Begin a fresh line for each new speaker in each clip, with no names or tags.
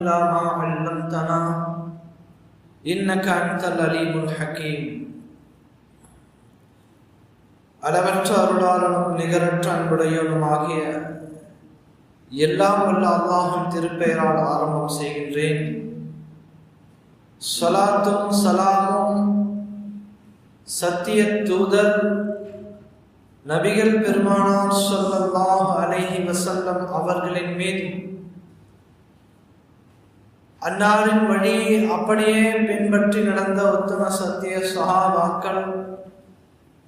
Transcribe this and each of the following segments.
ما علمتنا إنك أنت العليم الحكيم. அளவற்ற அருளாளனும் நிகரற்ற அன்புடையவனுமாகிய எல்லாம் வல்ல அல்லாஹ்வின் திருப்பெயரால் ஆரம்பம் செய்கின்றேன். ஸலாத்தும் ஸலாமும் சத்திய தூதர் நபிகள் பெருமானார் ஸல்லல்லாஹு அலைஹி வஸல்லம் அவர்களின் மீது, அன்னாரின் வழியை அப்படியே பின்பற்றி நடந்த உத்தம சத்திய சஹாபாக்கள்,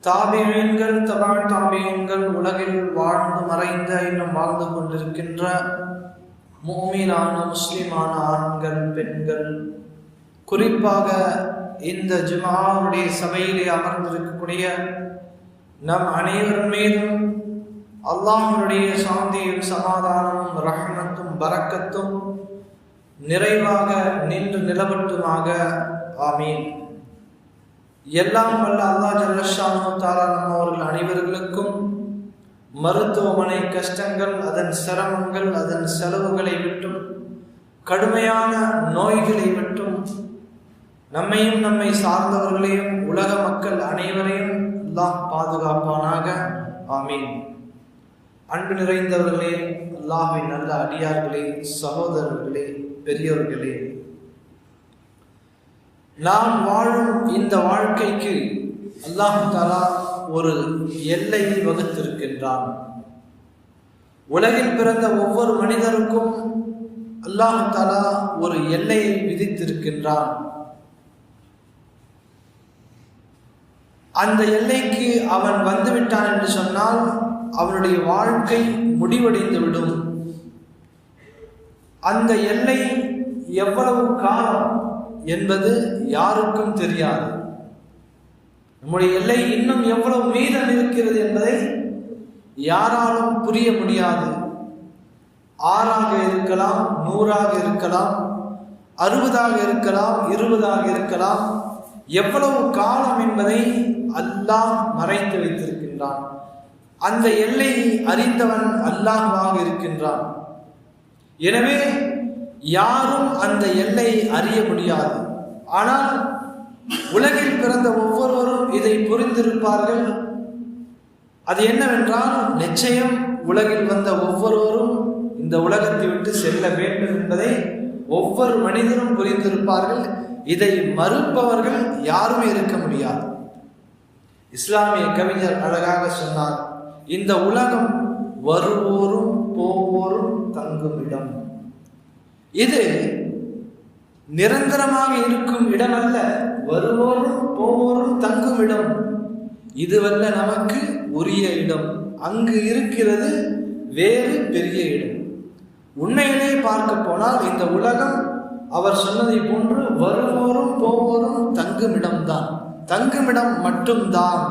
தாபிஈன்கள், தபா தாபிஈன்கள், உலகில் வாழ்ந்து மறைந்த இன்னும் வாழ்ந்து கொண்டிருக்கின்ற முஃமினான முஸ்லிமான ஆண்கள், பெண்கள், குறிப்பாக இந்த ஜும்ஆவுடைய சபையிலே அமர்ந்திருக்கக்கூடிய நம் அனைவரின் மீதும் அல்லாஹ்வுடைய சாந்தியும் சமாதானமும் ரஹ்மத்தும் பரக்கத்தும் நிறைவாக நின்று நிலவட்டுமாக. ஆமீன். எல்லாம் வல்ல அல்லாஹ் ஜல்ல ஷானஹு தஆலா நம்மவர்கள் அனைவர்களுக்கும் மருத்துவமனை கஷ்டங்கள், அதன் சிரமங்கள், அதன் செலவுகளை விட்டும், கடுமையான நோய்களை விட்டும் நம்மையும் நம்மை சார்ந்தவர்களையும் உலக மக்கள் அனைவரையும் அல்லாஹ் பாதுகாப்பானாக. ஆமீன். அன்பு நிறைந்தவர்களே, அல்லாஹ்வின் நல்ல அடியார்களே, சகோதரர்களே, பெரியோர்களே, நாம் வாழும் இந்த வாழ்க்கைக்கு அல்லாஹ் தஆலா ஒரு எல்லையை வகுத்திருக்கின்றான். உலகில் பிறந்த ஒவ்வொரு மனிதருக்கும் அல்லாஹ் தஆலா ஒரு எல்லையை விதித்திருக்கின்றான். அந்த எல்லைக்கு அவன் வந்துவிட்டான் என்று சொன்னால் அவனுடைய வாழ்க்கை முடிவடைந்துவிடும். அந்த எல்லை எவ்வளவு காலம் என்பது யாருக்கும் தெரியாது. நம்முடைய எல்லை இன்னும் எவ்வளவு மீதம் இருக்கிறது என்பதை யாராலும் புரிய முடியாது. 6ஆக இருக்கலாம், 100ஆக இருக்கலாம், 60ஆக இருக்கலாம், 20ஆக இருக்கலாம். எவ்வளவு காலம் என்பதை அல்லாஹ் மறைத்து வைத்திருக்கின்றான். அந்த எல்லையை அறிந்தவன் அல்லாஹ்வாக இருக்கின்றான். எனவே யாரும் அந்த எல்லையை அறிய முடியாது. ஆனால் உலகில் பிறந்த ஒவ்வொருவரும் இதை புரிந்திருப்பார்கள். அது என்னவென்றால், நிச்சயம் உலகில் வந்த ஒவ்வொருவரும் இந்த உலகத்தை விட்டு செல்ல வேண்டும் என்பதை ஒவ்வொரு மனிதரும் புரிந்திருப்பார்கள். இதை மறுப்பவர்கள் யாருமே இருக்க முடியாது. இஸ்லாமிய கவிஞர் அழகாக சொன்னார், இந்த உலகம் வருவோரும் போவோரும் தங்குமிடம். இது நிரந்தரமாக இருக்கும் இடம் அல்ல, வருவோரும் போவோரும் தங்கும் இடம். இதுவல்ல நமக்கு உரிய இடம். அங்கு இருக்கிறது வேறு பெரிய இடம். உண்மையிலே பார்க்க போனால் இந்த உலகம் அவர் சொன்னதை போன்று வருவோரும் போவோரும் தங்குமிடம்தான், தங்குமிடம் மட்டும்தான்.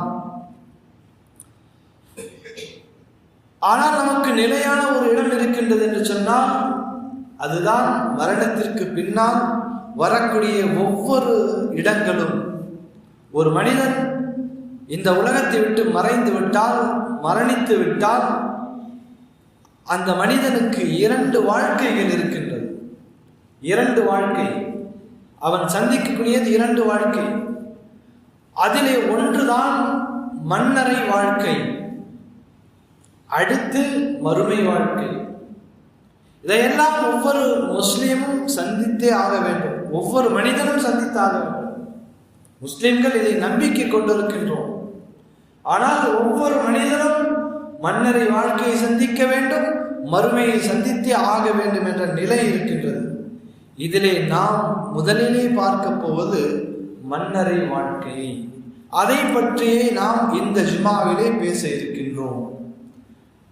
ஆனால் நமக்கு நிலையான ஒரு இடம் இருக்கின்றது என்று சொன்னால் அதுதான் மரணத்திற்கு பின்னால் வரக்கூடிய ஒவ்வொரு இடங்களும். ஒரு மனிதன் இந்த உலகத்தை விட்டு மறைந்து விட்டால், மரணித்து விட்டால், அந்த மனிதனுக்கு 2 வாழ்க்கைகள் இருக்கின்றது. 2 வாழ்க்கை. அவன் சந்திக்கக்கூடியது 2 வாழ்க்கை. அதிலே ஒன்றுதான் மன்னரை வாழ்க்கை, அடுத்து மறுமை வாழ்க்கை. இதையெல்லாம் ஒவ்வொரு முஸ்லீமும் சந்தித்தே ஆக வேண்டும். ஒவ்வொரு மனிதனும் சந்தித்தாக வேண்டும். முஸ்லிம்கள் இதை நம்பிக்கை கொண்டிருக்கின்றோம். ஆனால் ஒவ்வொரு மனிதனும் மன்னரை வாழ்க்கையை சந்திக்க வேண்டும், மறுமையை சந்தித்தே ஆக வேண்டும் என்ற நிலை இருக்கின்றது. இதிலே நாம் முதலிலே பார்க்க போவது மன்னரை வாழ்க்கை. அதை பற்றியே நாம் இந்த ஜும்ஆவிலே பேச இருக்கின்றோம்.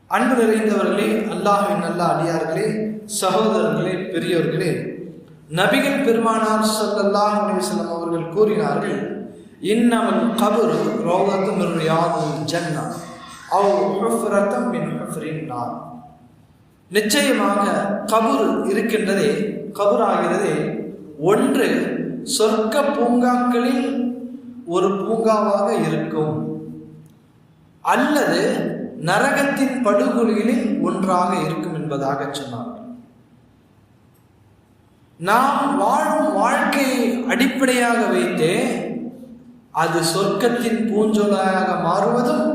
அன்பு நிறைந்தவர்களே, அல்லாஹ்வின் நல்ல அடியார்களே, சகோதரர்களே, பெரியோர்களே, நபிகள் பெருமானார் ஸல்லல்லாஹு அலைஹி வஸல்லம் அவர்கள் கூறினார்கள், இன்னமல் கப்ரு ரௌதத்தும் மின் ரியாதில் ஜன்னah அவ் ஹுஃப்ரத்தும் மின் ஹுஃப்ரின் நார். நிச்சயமாக கபர் இருக்கின்றதே, கபர் ஆகிறதே, ஒன்று சொர்க்க பூங்காக்களில் ஒரு பூங்காவாக இருக்கும், அல்லது நரகத்தின் படுகொலிகளில் ஒன்றாக இருக்கும் என்பதாக சொன்னார். நாம் வாழும் வாழ்க்கையை அடிப்படையாக வைத்தே அது சொர்க்கத்தின் பூஞ்சோலையாக மாறுவதும்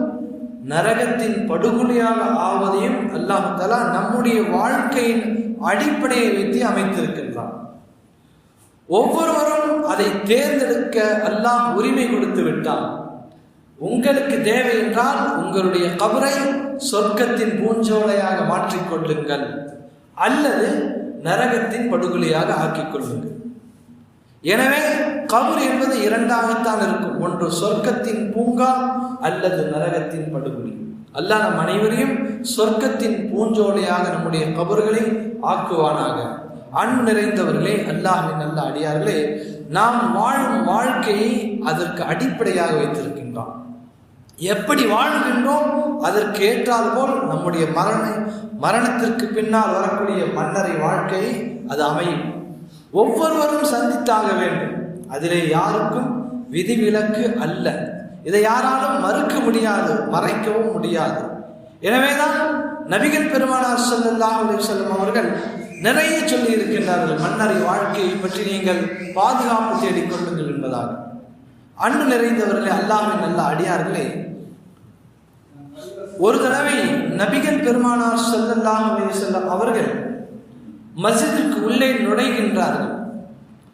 நரகத்தின் படுகொலையாக ஆவதையும் அல்லாஹ் தஆலா நம்முடைய வாழ்க்கையின் அடிப்படையை வைத்து அமைத்திருக்கின்றான். ஒவ்வொருவரும் அதை தேர்ந்தெடுக்க அல்லாஹ் உரிமை கொடுத்து விட்டான். உங்களுக்கு தேவை என்றால் உங்களுடைய கபரை சொர்க்கத்தின் பூஞ்சோலையாக மாற்றிக்கொள்ளுங்கள், அல்லது நரகத்தின் படுகொலையாக ஆக்கிக் கொள்ளுங்கள். எனவே கபர் என்பது இரண்டாகத்தான் இருக்கும், ஒன்று சொர்க்கத்தின் பூங்கா அல்லது நரகத்தின் படுகொலை. அல்லாஹ் நம் அனைவரையும் சொர்க்கத்தின் பூஞ்சோலையாக நம்முடைய கபர்களை ஆக்குவானாக. அன்பு நிறைந்தவர்களே, அல்லாஹ்வின் நல்ல அடியார்களே, நாம் வாழும் வாழ்க்கையை அதற்கு அடிப்படையாக வைத்திருக்கின்றோம். எப்படி வாழ்கின்றோம் அதற்கு ஏற்றால் போல் நம்முடைய மரணத்திற்கு பின்னால் வரக்கூடிய மன்னரை வாழ்க்கையை அது அமையும். ஒவ்வொருவரும் சந்தித்தாக வேண்டும், அதிலே யாருக்கும் விதிவிலக்கு அல்ல. இதை யாராலும் மறுக்க முடியாது, மறைக்கவும் முடியாது. எனவேதான் நபிகள் பெருமானார் ஸல்லல்லாஹு அலைஹி வஸல்லம் அவர்கள் நிறைய சொல்லி இருக்கின்றார்கள், மன்னரை வாழ்க்கையை பற்றி நீங்கள் பாதுகாப்பு தேடிக்கொள்ளுங்கள் என்பதாக. அன்பு நிறைந்தவர்களே, அல்லாஹ்வின் நல்ல அடியார்களே, ஒரு தடவை நபிகள் பெருமானார் ஸல்லல்லாஹு அலைஹி வஸல்லம் அவர்கள் மஸ்ஜிதிற்கு உள்ளே நுழைகின்றார்கள்,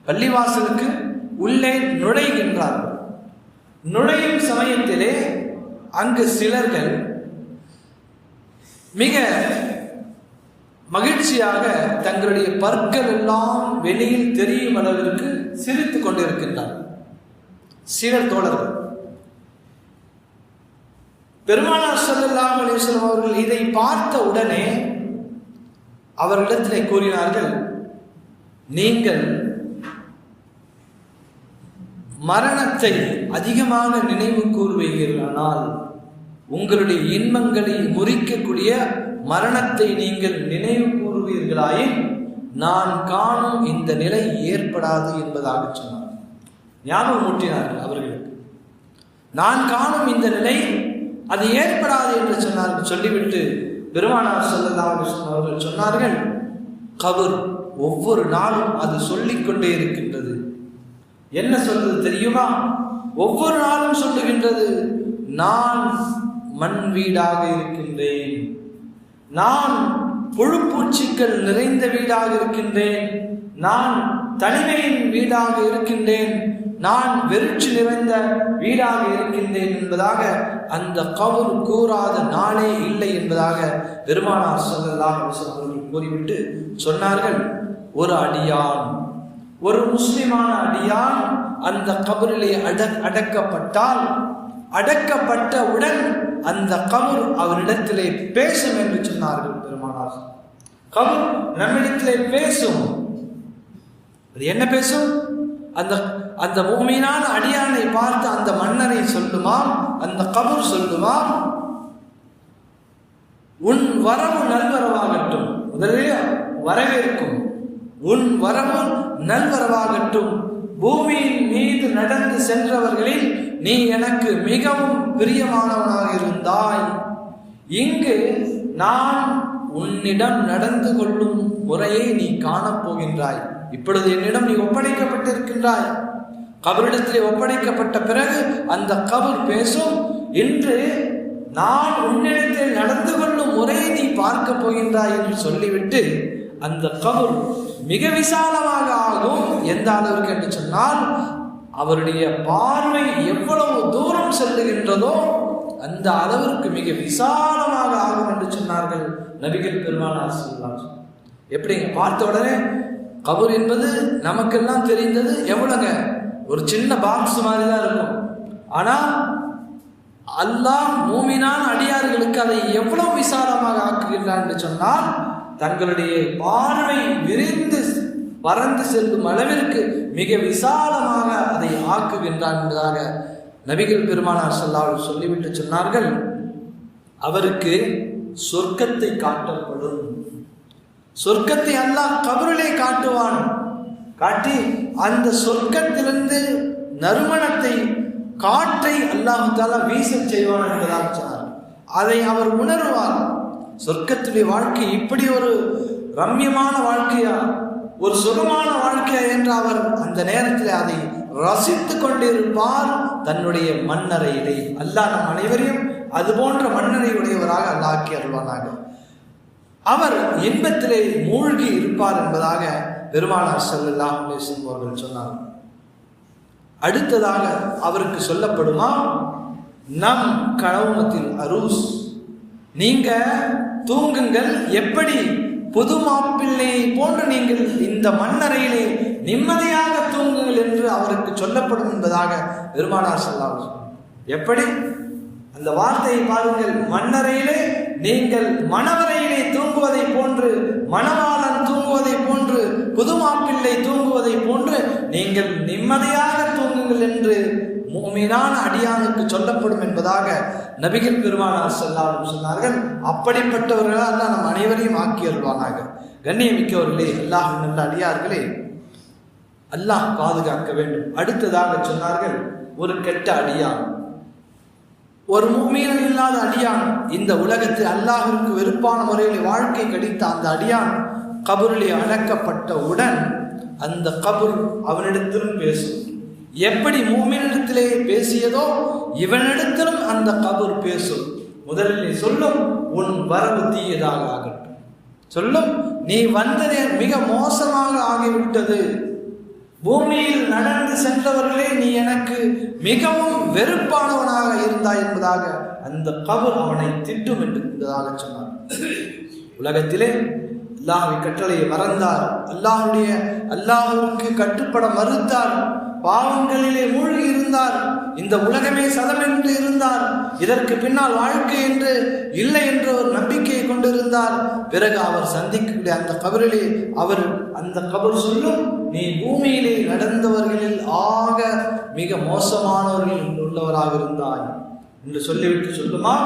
பள்ளிவாசலுக்கு உள்ளே நுழைகின்றார்கள். நுழையும் சமயத்திலே அங்கு சிலர்கள் மிக மகிழ்ச்சியாக தங்களுடைய பற்கள் எல்லாம் வெளியில் தெரியும் அளவிற்கு சிரித்துக் கொண்டிருக்கின்றார்கள். சிலர் தோழர்கள் பெருமானார் ஸல்லல்லாஹு அலைஹி வஸல்லம் அவர்கள் இதை பார்த்த உடனே அவர்களிடத்திலே கூறினார்கள், நீங்கள் மரணத்தை அதிகமாக நினைவு கூறுவீர்களானால், உங்களுடைய இன்பங்களை முறிக்கக்கூடிய மரணத்தை நீங்கள் நினைவு கூறுவீர்களாயின் நான் காணும் இந்த நிலை ஏற்படாது என்பதாக சொன்னார். ஞாபகம் ஊட்டினார்கள் அவர்களுக்கு. நான் காணும் இந்த நிலை அது ஏற்படாது என்று சொன்னார்கள். சொல்லிவிட்டு பெருமானார் ஸல்லல்லாஹு அலைஹி வஸல்லம் அவர்கள் சொன்னார்கள், கபர் ஒவ்வொரு நாளும் அது சொல்லிக்கொண்டே இருக்கின்றது. என்ன சொல்றது தெரியுமா? ஒவ்வொரு நாளும் சொல்லுகின்றது, நான் மண் வீடாக இருக்கின்றேன், நான் புழுப்பூச்சிகள் நிறைந்த வீடாக இருக்கின்றேன், நான் தனிமையின் வீடாக இருக்கின்றேன், நான் வெறுச்சி நிறைந்த வீடாக இருக்கின்றேன் என்பதாக அந்த கபர் கூறாத நாளே இல்லை என்பதாக பெருமானார் ஸல்லல்லாஹு அலைஹி வஸல்லம் அவர்கள் கூறிவிட்டு சொன்னார்கள், ஒரு அடியான், ஒரு முஸ்லிமான அடியான் அந்த கபரிலே அடக்கப்பட்டால், அடக்கப்பட்டவுடன் அந்த கபர் அவரிடத்திலே பேசும் என்று சொன்னார்கள் பெருமானார். கபர் நம்மிடத்திலே பேசும். அது என்ன பேசும்? அந்த முஃமினான அடியானை பார்த்து அந்த மன்னரை சொல்லுமாம், அந்த கபர் சொல்லுமாம், உன் வரவு நல்வரவாகட்டும். முதலில் வரவேற்கும், உன் வரவு நல்வரவாகட்டும். பூமியின் மீது நடந்து சென்றவர்களில் நீ எனக்கு மிகவும் பிரியமானவனாக இருந்தாய். இங்கு நான் உன்னிடம் நடந்து கொள்ளும் முறையை நீ காணப்போகின்றாய். இப்பொழுது என்னிடம் நீ ஒப்படைக்கப்பட்டிருக்கின்றாய். கபரிடத்திலே ஒப்படைக்கப்பட்ட பிறகு அந்த கபர் பேசும், இன்று நான் உன்னிடத்தில் நடந்து கொள்ளும் முறையை நீ பார்க்க போகின்றாய் என்று சொல்லிவிட்டு அந்த கபர் மிக விசாலமாக ஆகும். எந்த அளவிற்கு என்று சொன்னால், அவருடைய பார்வை எவ்வளவு தூரம் செல்லுகின்றதோ அந்த அளவிற்கு மிக விசாலமாக ஆகும் என்று சொன்னார்கள் நபிகள் பெருமானார் ஸல்லல்லாஹு அலைஹி வஸல்லம். எப்படி பார்த்த உடனே கபர் என்பது நமக்கெல்லாம் தெரிந்தது எவ்வளவுங்க, ஒரு சின்ன பாக்ஸ் மாதிரி தான் இருக்கும். ஆனா அல்லாஹ் மூமினான அடியார்களுக்கு அதை எவ்வளவு விசாலமாக ஆக்குகின்றான் என்று சொன்னால், தங்களுடைய பார்வை விரிந்து பறந்து செல்லும் அளவிற்கு மிக விசாலமாக அதை ஆக்குகின்றான் என்பதாக நபிகள் பெருமானார் ஸல்லல்லாஹு அலைஹி வஸல்லம் சொல்லிவிட்டு சொன்னார்கள், அவருக்கு சொர்க்கத்தை காட்டப்படும். சொர்க்கத்தை அல்லாஹ் கபரிலே காட்டுவான். காட்டி அந்த சொர்க்கத்திலிருந்து நறுமணத்தை, காற்றை அல்லாஹ் தஆலா வீசச் செய்வான் என்பதாக சொன்னார். அதை அவர் உணர்வார். சொர்க்கத்துடைய வாழ்க்கை இப்படி ஒரு ரம்யமான வாழ்க்கையா, ஒரு சுகமான வாழ்க்கை என்று அவர் அந்த நேரத்தில் அதை ரசித்து கொண்டிருப்பார் தன்னுடைய மண்ணறையிலே. அல்லாஹ் நம் அனைவரையும் அது போன்ற மண்ணறை உடையவராக அல்லாஹ் ஆக்கி அருள்வானாக. அவர் இன்பத்திலே மூழ்கி இருப்பார் என்பதாக பெருமானார் ஸல்லல்லாஹு அலைஹி வஸல்லம் அவர்கள் சொன்னார். அடுத்ததாக அவருக்கு சொல்லப்படுமா, நம் கனவுமத்தில் அரூஸ், நீங்க தூங்குங்கள், எப்படி புது மாப்பிள்ளை போன்று நீங்கள் இந்த மண்ணறையிலே நிம்மதியாக தூங்குங்கள் என்று அவருக்கு சொல்லப்படும் என்பதாக பெருமானார் ஸல்லல்லாஹு அலைஹி வஸல்லம். எப்படி அந்த வார்த்தையை பாருங்கள், மண்ணறையிலே நீங்கள் மணவரையிலே தூங்குவதை போன்று, மணவாளன் தூங்குவதை போன்று, புது மாப்பிள்ளை தூங்குவதை போன்று நீங்கள் நிம்மதியாக தூங்குங்கள் என்று முஃமினான அடியானுக்கு சொல்லப்படும் என்பதாக நபிகள் பெருமானார் ஸல்லல்லாஹு அலைஹி வஸல்லம் சொன்னார்கள். அப்படிப்பட்டவர்களால் அல்லாஹ் நம் அனைவரையும் ஆக்கி அருள்வானாக. கண்ணியமிக்கவர்களே, அல்லாஹ்வின் நல்ல அடியார்களே, அல்லாஹ் பாதுகாக்க வேண்டும். அடுத்ததாக சொன்னார்கள், ஒரு கெட்ட அடியான், ஒரு முஃமின் இல்லாத அடியான், இந்த உலகத்தில் அல்லாஹ்விற்கு வெறுப்பான முறையில் வாழ்க்கை கழித்த அந்த அடியான் கபரிலே அடக்கப்பட்டவுடன் அந்த கபர் அவனிடத்திலும் பேசும். எப்படி முஃமினிடத்திலே பேசியதோ இவனிடத்திலும் அந்த கபர் பேசும். முதலில் சொல்லும், உன் வரவு தீயதாக ஆகட்டும். சொல்லும், நீ வந்ததே மிக மோசமாக ஆகிவிட்டது. பூமியில் நடந்து சென்றவர்களே நீ எனக்கு மிகவும் வெறுப்பானவனாக இருந்தாய் என்பதாக அந்த கபர் அவனை திட்டும் என்பதாக சொன்னார். உலகத்திலே அல்லாஹ்வை கட்டளையை மறந்தார், அல்லாஹ்வுக்கு கட்டுப்பட மறுத்தார், பாவங்களிலே மூழ்கி இருந்தார், இந்த உலகமே சதம் என்று இருந்தார், இதற்கு பின்னால் வாழ்க்கை என்று இல்லை என்ற ஒரு நம்பிக்கையை கொண்டிருந்தார். பிறகு அவர் சந்திக்கக்கூடிய அந்த கபரிலே அவர் அந்த கபர் சொல்லும், நீ பூமியிலே நடந்தவர்களில் ஆக மிக மோசமானவர்கள் உள்ளவராக இருந்தாய் என்று சொல்லிவிட்டு சொல்லுமா,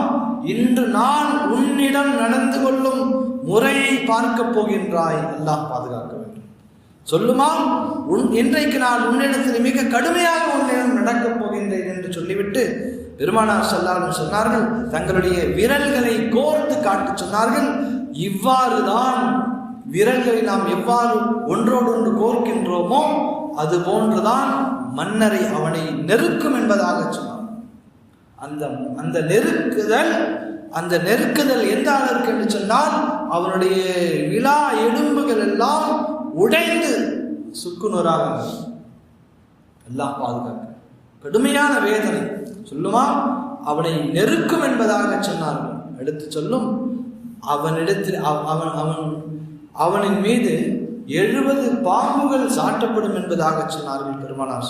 இன்று நான் உன்னிடம் நடந்து கொள்ளும் முறையை பார்க்க போகின்றாய். அல்லாஹ் பாதுகாக்க வேண்டும். சொல்லுமா, இன்றைக்கு நான் உன்னிடத்தில் மிக கடுமையாக உன்னிடம் நடக்கப் போகின்றேன் என்று சொல்லிவிட்டு பெருமானார் ஸல்லல்லாஹு அலைஹி வஸல்லம் சொன்னார்கள், தங்களுடைய விரல்களை கோர்த்து காட்டி சொன்னார்கள், இவ்வாறு தான் விரல்களை நாம் எவ்வாறு ஒன்றோடு ஒன்று கோர்க்கின்றோமோ அது போன்றுதான் மன்னரை அவனை நெருக்கும் என்பதாக சொன்னார். அந்த நெருக்குதல் எந்த அளவுக்கு என்று சொன்னால் அவனுடைய விலா எலும்புகள் எல்லாம் உடைந்து சுக்குநூறாக. எல்லாம் பாதுகாக்க கடுமையான வேதனை. சொல்லுமா, அவனை நெருக்கும் என்பதாக சொன்னார்கள். எடுத்து சொல்லும், அவனிடத்தில் அவனின் மீது 70 பாம்புகள் சாட்டப்படும் என்பதாக சொன்னார்கள் பெருமானார்.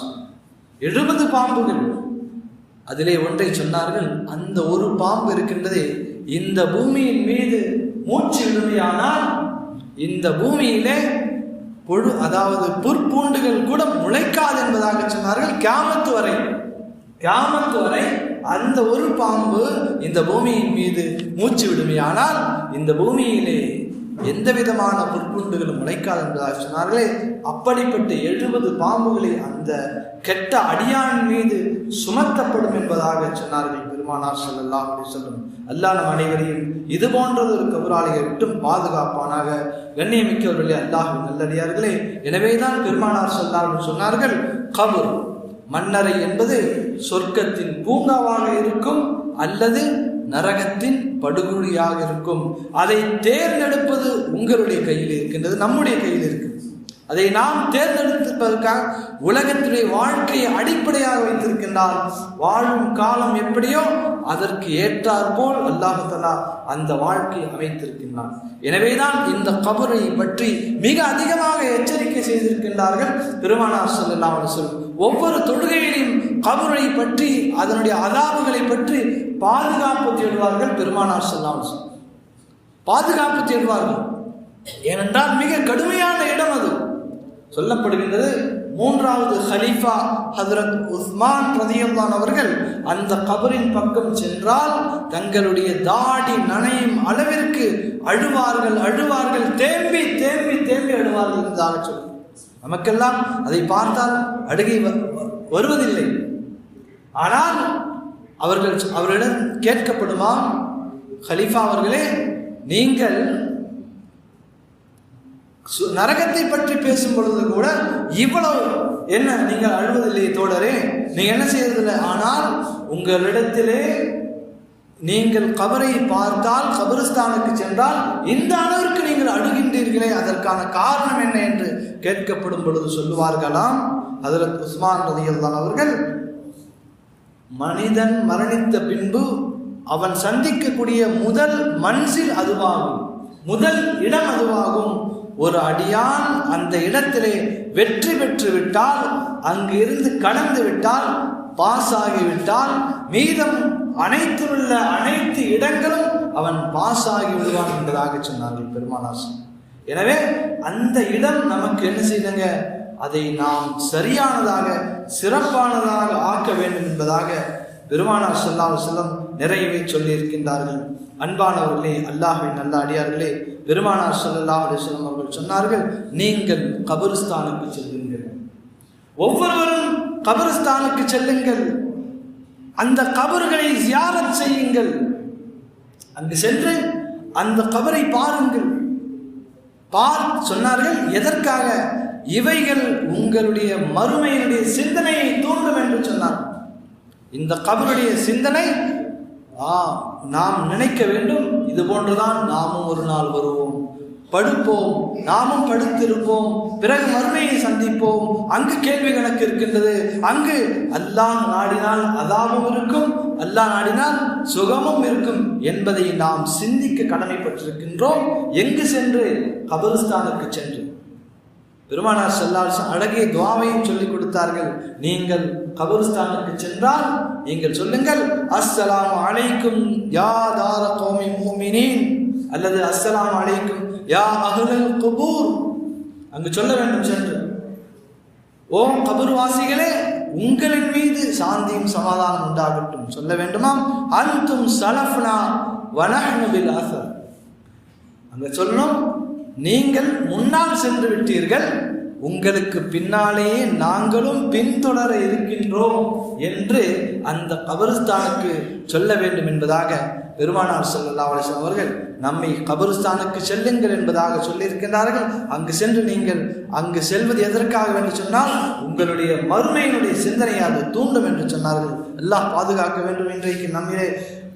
70 பாம்புகள். அதிலே ஒன்றை சொன்னார்கள், அந்த ஒரு பாம்பு இருக்கின்றதே இந்த பூமியின் மீது மூச்சு விடுமையானால் இந்த பூமியிலே அதாவது புற்பூண்டுகள் கூட முளைக்காது என்பதாக சொன்னார்கள். கியாமத்து வரை அந்த ஒரு பாம்பு இந்த பூமியின் மீது மூச்சு விடுமையானால் இந்த பூமியிலே எந்த விதமான புற்பூண்டுகளும் முளைக்காது என்பதாக சொன்னார்களே. அப்படிப்பட்ட 70 பாம்புகளை அந்த கெட்ட அடியான் மீது சுமத்தப்படும் என்பதாக சொன்னார்கள் பெருமானார் ஸல்லல்லாஹு அலைஹி வஸல்லம். அல்லாஹ் நம் அனைவரையும் இது போன்றது ஒரு கபராளியை விட்டும் பாதுகாப்பானாக. கண்ணியமிக்கவர்களே, அல்லாஹ்வின் நல்லடியார்களே, எனவேதான் பெருமானார் ஸல்லல்லாஹு அலைஹி வஸல்லம் சொன்னார்கள், கபர் மன்னரை என்பது சொர்க்கத்தின் பூங்காவாக இருக்கும் அல்லது நரகத்தின் படுகொலியாக இருக்கும். அதை தேர்ந்தெடுப்பது உங்களுடைய கையில் இருக்கின்றது, நம்முடைய கையில் இருக்கிறது. அதை நாம் தேர்ந்தெடுப்பதற்காக உலகத்திலே வாழ்க்கையை அடிப்படையாக வைத்திருக்கின்றார். வாழும் காலம் எப்படியோ அதற்கு ஏற்றாற்போல் அல்லாஹ் தஆலா அந்த வாழ்க்கையை அமைத்திருக்கின்றான். எனவேதான் இந்த கபரை பற்றி மிக அதிகமாக எச்சரிக்கை செய்திருக்கின்றார்கள் பெருமானார் ஸல்லல்லாஹு அலைஹி வஸல்லம். ஒவ்வொரு தொழுகையிலும் கபரை பற்றி அதனுடைய அதாபுகளை பற்றி பாதுகாப்பு தேடுவார்கள் பெருமானார் ஸல்லல்லாஹு அலைஹி வஸல்லம். பாதுகாப்பு தேடுவார்கள். ஏனென்றால் மிக கடுமையான இடம் அது. சொல்லப்படுகின்றது, 3வது ஹலீஃபா ஹஜ்ரத் உஸ்மான் ரலியல்லாஹு அவர்கள் அந்த கபரின் பக்கம் சென்றால் தங்களுடைய தாடி நனையும் அளவிற்கு அழுவார்கள், தேம்பி அழுவார்கள் என்றாக சொல்லி. நமக்கெல்லாம் அதை பார்த்தால் அழுகை வருவதில்லை. ஆனால் அவர்களிடம் கேட்கப்படுமா, ஹலீஃபா அவர்களே, நீங்கள் நரகத்தை பற்றி பேசும் பொழுது கூட இவ்வளவு என்ன நீங்கள் அழுவதில்லை தோழரே, நீங்க என்ன செய்யறதில்லை, ஆனால் உங்களிடத்திலே நீங்கள் கபரை பார்த்தால், கபரிஸ்தானுக்கு சென்றால் இந்த அளவிற்கு நீங்கள் அழுகின்றீர்களே, அதற்கான காரணம் என்ன என்று கேட்கப்படும் பொழுது சொல்லுவார்களாம் ஹஜ்ரத் உஸ்மான் ரலியல்லாஹு அவர்கள், மனிதன் மரணித்த பின்பு அவன் சந்திக்கக்கூடிய முதல் மன்சில் அதுவாகும், முதல் இடம் அதுவாகும். ஒரு அடியான் அந்த இடத்திலே வெற்றி பெற்று விட்டால், அங்கு இருந்து கடந்து விட்டால், பாஸ் ஆகிவிட்டால், மீதம் அனைத்து இடங்களும் அவன் பாஸ் ஆகி விடுவான் என்பதாக சொன்னார்கள் பெருமானார். எனவே அந்த இடம் நமக்கு என்ன செய்யுங்க, அதை நாம் சரியானதாக சிறப்பானதாக ஆக்க வேண்டும் என்பதாக பெருமானார் ஸல்லல்லாஹு அலைஹி வஸல்லம் நிறையவே சொல்லியிருக்கின்றார்கள். அன்பானவர்களே, அல்லாஹ்வின் நல்ல அடியார்களே, பெருமானார் ஸல்லல்லாஹு அலைஹி வஸல்லம் அவர்கள் சொன்னார்கள், நீங்கள் கபரிஸ்தானுக்கு செல்லுங்கள், ஒவ்வொருவரும் கபரிஸ்தானுக்கு செல்லுங்கள், அந்த கபர்களை ஜியாரத் செய்யுங்கள், அங்கு சென்று அந்த கபரை பாருங்கள். சொன்னார்கள், எதற்காக? இவைகள் உங்களுடைய மறுமையினுடைய சிந்தனையை தூண்டும் என்று சொன்னார். இந்த கபருடைய சிந்தனை நாம் நினைக்க வேண்டும், இது போன்றுதான் நாமும் ஒரு நாள் வருவோம், படுப்போம், நாமும் படுத்திருப்போம், பிறகு மறுமையை சந்திப்போம், அங்கு கேள்வி கணக்கு இருக்கின்றது, அங்கு அல்லாஹ் நாடினால் அதாபும் இருக்கும், அல்லாஹ் நாடினால் சுகமும் இருக்கும் என்பதை நாம் சிந்திக்க கடமைப்பட்டிருக்கின்றோம். எங்கு சென்று? கபரிஸ்தானுக்கு சென்று. பெருமானார் ஸல்லல்லாஹு அலைஹி வஸல்லம் அழகிய துஆவையும் சொல்லிக் கொடுத்தார்கள். நீங்கள் கபரிஸ்தானுக்கு சென்றால் நீங்கள் சொல்லுங்கள், அஸ்ஸலாமு அலைக்கும் யா தார கௌமி முஃமினீன், அல்லது அஸ்ஸலாமு அலைக்கும் யா அஹ்லல் குபூர். அங்கு சொல்ல வேண்டும் சென்று, ஓ கபர்வாசிகளே, உங்களின் மீது சாந்தியும் சமாதானம் உண்டாகட்டும். சொல்ல வேண்டுமாம், அன்தும் சலஃப்னா வ நஹ்னு பில் அஸர். அங்க சொல்லணும், நீங்கள் முன்னால் சென்று விட்டீர்கள், உங்களுக்கு பின்னாலேயே நாங்களும் பின்தொடர இருக்கின்றோம் என்று அந்த கபரிஸ்தானுக்கு சொல்ல வேண்டும் என்பதாக பெருமானார் ஸல்லல்லாஹு அலைஹி வஸல்லம் அவர்கள் நம்மை கபரிஸ்தானுக்கு செல்லுங்கள் என்பதாக சொல்லியிருக்கிறார்கள். அங்கு சென்று நீங்கள் அங்கு செல்வது எதற்காக என்று சொன்னால், உங்களுடைய மறுமையினுடைய சிந்தனையாக தூண்டும் என்று சொன்னார்கள். அல்லாஹ் பாதுகாக்க வேண்டும். இன்றைக்கு நம்மிலே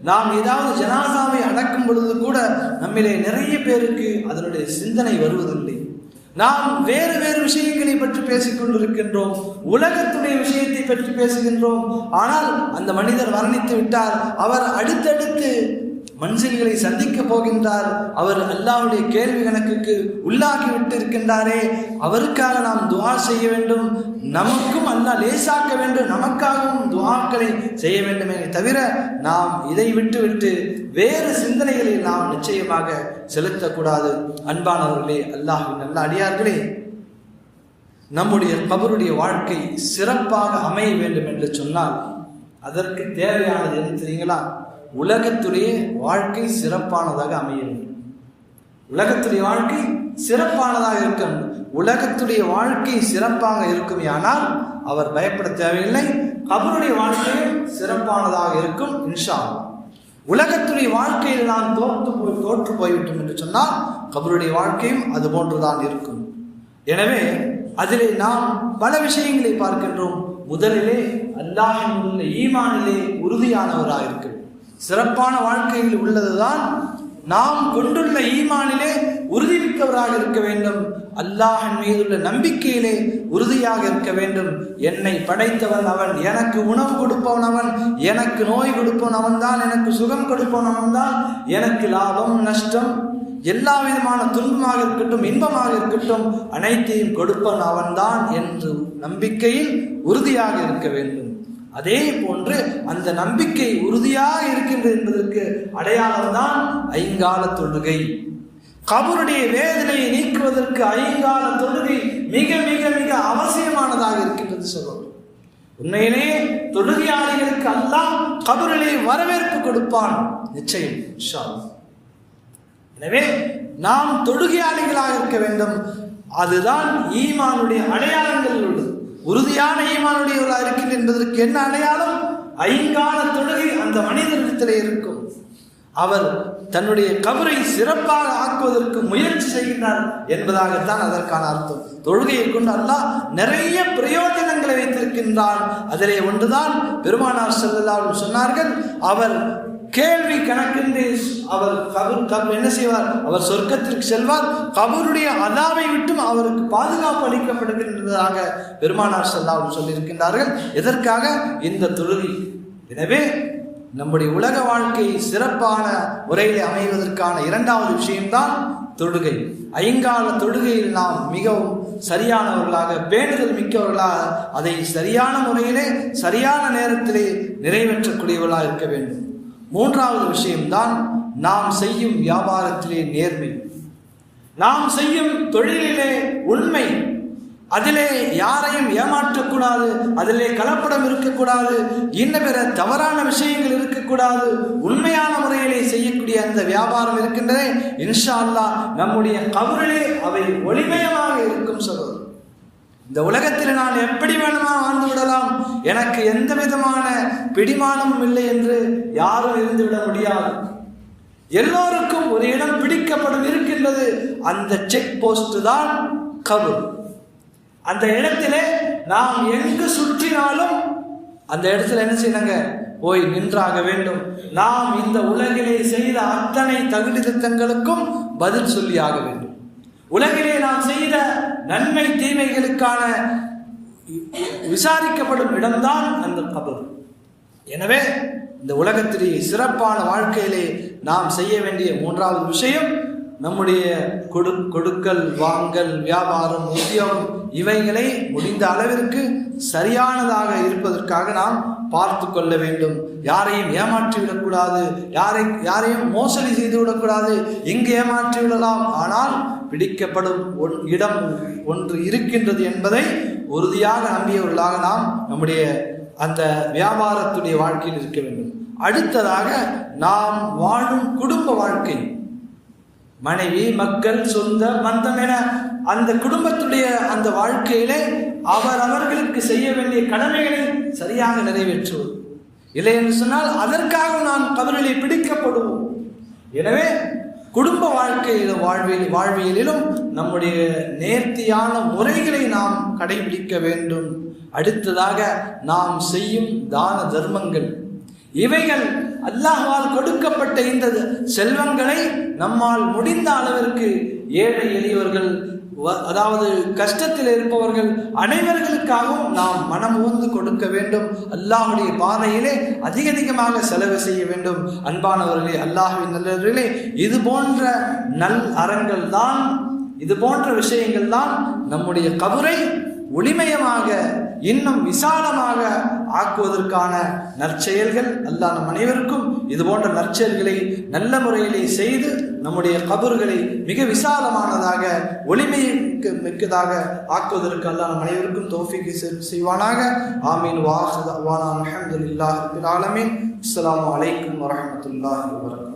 நாம் ஏதாவது ஜனாசாவை அடக்கும் பொழுது கூட நம்மிலே நிறைய பேருக்கு அதனுடைய சிந்தனை வருவதில்லை. நாம் வேறு வேறு விஷயங்களை பற்றி பேசிக் கொண்டிருக்கின்றோம், உலகத்துடைய விஷயத்தை பற்றி பேசுகின்றோம். ஆனால் அந்த மனிதர் மரணித்து விட்டார், அவர் அடுத்தடுத்து மன்சில்களை சந்திக்க போகின்றார், அவர் அல்லாஹ்வுடைய கேள்வி கணக்குக்கு உள்ளாகி விட்டு இருக்கின்றாரே, அவருக்காக நாம் துஆ செய்ய வேண்டும், நமக்கும் அல்லாஹ் லேசாக்க வேண்டும், நமக்காகவும் துஆக்களை செய்ய வேண்டுமே தவிர நாம் இதை விட்டு வேறு சிந்தனைகளை நாம் நிச்சயமாக செலுத்தக்கூடாது. அன்பானவர்களே, அல்லாஹ்வின் நல்ல அடியார்களே, நம்முடைய கபருடைய வாழ்க்கை சிறப்பாக அமைய வேண்டும் என்று சொன்னால் அதற்கு தேவையானது என்ன தெரியுங்களா? உலகத்துடைய வாழ்க்கை சிறப்பானதாக அமைய வேண்டும். உலகத்துடைய வாழ்க்கை சிறப்பானதாக இருக்கும். உலகத்துடைய வாழ்க்கை சிறப்பாக இருக்குமே ஆனால் அவர் பயப்பட தேவையில்லை. கபருடைய வாழ்க்கையும் சிறப்பானதாக இருக்கும் இன்ஷா அல்லாஹ். உலகத்துடைய வாழ்க்கையில் நாம் தோற்று போய்விட்டோம் என்று சொன்னால் கபருடைய வாழ்க்கையும் அது போன்றுதான் இருக்கும். எனவே அதிலே நாம் பல விஷயங்களை பார்க்கின்றோம். முதலிலே அல்லாஹ்வின் உள்ள ஈமானிலே உறுதியானவராக இருக்கும். சிறப்பான வாழ்க்கையில் உள்ளதுதான் நாம் கொண்டுள்ள ஈமானிலே உறுதிமிக்கவராக இருக்க வேண்டும். அல்லாஹ்வின் மீதுள்ள நம்பிக்கையிலே உறுதியாக இருக்க வேண்டும். என்னை படைத்தவன் அவன், எனக்கு உணவு கொடுப்பவன் அவன், எனக்கு நோய் கொடுப்பவன் அவன் தான், எனக்கு சுகம் கொடுப்பவன் அவன் தான், எனக்கு லாபம் நஷ்டம் எல்லா விதமான துன்பமாக இருக்கட்டும் இன்பமாக இருக்கட்டும் அனைத்தையும் கொடுப்பவன் அவன்தான் என்று நம்பிக்கையில் உறுதியாக இருக்க வேண்டும். அதே போன்று அந்த நம்பிக்கை உறுதியாக இருக்கின்றது என்பதற்கு அடையாளம் தான் ஐங்கால தொழுகை. கபருடைய வேதனையை நீக்குவதற்கு ஐங்கால தொழுகை மிக மிக மிக அவசியமானதாக இருக்கின்றது சொல்லுவோம். உண்மையிலே தொழுகையாளிகளுக்கு அல்லாஹ் கபரிலே வரவேற்பு கொடுப்பான் நிச்சயம் இன்ஷா அல்லாஹ். எனவே நாம் தொழுகையாளிகளாக இருக்க வேண்டும். அதுதான் ஈமானுடைய அடையாளங்கள் உள்ளது. உறுதியான ஈமானுடையவர்களாக இருக்கின்ற என்பதற்கு என்ன அடையாளம்? ஐங்கால தொழுகை அந்த மனிதனிடத்திலே இருக்கும். அவர் தன்னுடைய கபரை சிறப்பாக ஆக்குவதற்கு முயற்சி செய்கிறார் என்பதாகத்தான் அதற்கான அர்த்தம். தொழுகையை கொண்டு அல்லாஹ் நிறைய பிரயோஜனங்களை வைத்திருக்கின்றான். அதிலே ஒன்றுதான் பெருமானார் ஸல்லல்லாஹு அலைஹி வஸல்லம் சொன்னார்கள், அவர் கேள்வி கணக்கின்றி அவர் கபர் என்ன செய்வார், அவர் சொர்க்கத்திற்கு செல்வார், கபருடைய அதாவை விட்டும் அவருக்கு பாதுகாப்பு அளிக்கப்படுகின்றதாக பெருமானார் ஸல்லல்லாஹு அலைஹி வஸல்லம் சொல்லியிருக்கின்றார்கள். எதற்காக? இந்த தொழுகை. எனவே நம்முடைய உலக வாழ்க்கை சிறப்பான முறையில் அமைவதற்கான இரண்டாவது விஷயம்தான் தொழுகை. ஐங்கால தொழுகையில் நாம் மிகவும் சரியானவர்களாக, பேணுதல் மிக்கவர்களாக, அதை சரியான முறையிலே சரியான நேரத்திலே நிறைவேற்றக்கூடியவர்களாக இருக்க வேண்டும். மூன்றாவது விஷயம்தான் நாம் செய்யும் வியாபாரத்திலே நேர்மை, நாம் செய்யும் தொழிலிலே உண்மை, அதிலே யாரையும் ஏமாற்றக்கூடாது, அதிலே கலப்படம் இருக்கக்கூடாது, இன்ன பிற தவறான விஷயங்கள் இருக்கக்கூடாது. உண்மையான முறையிலே செய்யக்கூடிய அந்த வியாபாரம் இருக்கின்றதே, இன்ஷா அல்லாஹ் நம்முடைய கபரிலே அவை ஒளிமயமாக இருக்கும். சொல்வது இந்த உலகத்தில் நான் எப்படி வேணுமா வாழ்ந்து விடலாம், எனக்கு எந்த விதமான பிடிமானமும் இல்லை என்று யாரும் இருந்துவிட முடியாது. எல்லோருக்கும் ஒரு இடம் பிடிக்கப்படும் இருக்கின்றது. அந்த செக் போஸ்ட் தான் கபர். அந்த இடத்திலே நாம் எங்கு சுற்றினாலும் அந்த இடத்துல என்ன செய்யணுங்க, போய் நின்றாக வேண்டும். நாம் இந்த உலகிலே செய்த அத்தனை தகுதி திட்டங்களுக்கும் பதில் சொல்லியாக வேண்டும். உலகிலே நாம் செய்த நன்மை தீமைகளுக்கான விசாரிக்கப்படும் இடம்தான் அந்த கபர். எனவே இந்த உலகத்திலே சிறப்பான வாழ்க்கையிலே நாம் செய்ய வேண்டிய மூன்றாவது விஷயம், நம்முடைய கொடுக்கல் வாங்கல், வியாபாரம், உத்தியோகம் இவைகளை முடிந்த அளவிற்கு சரியானதாக இருப்பதற்காக நாம் பார்த்து கொள்ள வேண்டும். யாரையும் ஏமாற்றி விடக்கூடாது, யாரையும் மோசடி செய்து விடக்கூடாது. எங்கு ஏமாற்றி விடலாம், ஆனால் பிடிக்கப்படும் இடம் ஒன்று இருக்கின்றது என்பதை உறுதியாக நம்பியவர்களாக நாம் நம்முடைய அந்த வியாபாரத்துடைய வாழ்க்கையில் இருக்க வேண்டும். அடுத்ததாக நாம் வாழும் குடும்ப வாழ்க்கை, மனைவி, மக்கள், சொந்த பந்தம் என அந்த குடும்பத்துடைய அந்த வாழ்க்கையிலே அவர்களுக்கு செய்ய வேண்டிய கடமைகளை சரியாக நிறைவேற்றுவது. இல்லை என்று சொன்னால் அதற்காக நாம் கபரிலே பிடிக்கப்படுவோம். எனவே குடும்ப வாழ்வியலிலும் நம்முடைய நேர்த்தியான முறைகளை நாம் கடைபிடிக்க வேண்டும். அடுத்ததாக நாம் செய்யும் தான தர்மங்கள், இவைகள் அல்லாஹ்வால் கொடுக்கப்பட்ட இந்த செல்வங்களை நம்மால் முடிந்த அளவிற்கு ஏழை எளியவர்கள், அதாவது கஷ்டத்தில் இருப்பவர்கள் அனைவர்களுக்காகவும் நாம் மனமுவந்து கொடுக்க வேண்டும். அல்லாஹ்வுடைய பாதையிலே அதிகமாக செலவு செய்ய வேண்டும். அன்பானவர்களே, அல்லாஹ்வின் நல்லவர்களே, இது போன்ற நல் அறங்கள் தான், இது போன்ற விஷயங்கள் தான் நம்முடைய கபரை ஒளிமயமாக இன்னும் விசாலமாக ஆக்குவதற்கான நற்செயல்கள். அல்லாஹ் நம் அனைவருக்கும் இது போன்ற நற்செயல்களை நல்ல முறையிலே செய்து நம்முடைய கபர்களை மிக விசாலமானதாக ஒளிமிக்கதாக ஆக்குவதற்கு அல்லாஹ் நம் அனைவருக்கும் தௌஃபீக் செய்வானாக. ஆமீன். வாஹிரு தஅவானா அல்ஹம்துலில்லாஹி ரப்பில் ஆலமீன். அஸ்ஸலாமு அலைக்கும் வரஹ்மத்துல்லாஹி வபரகாத்துஹு.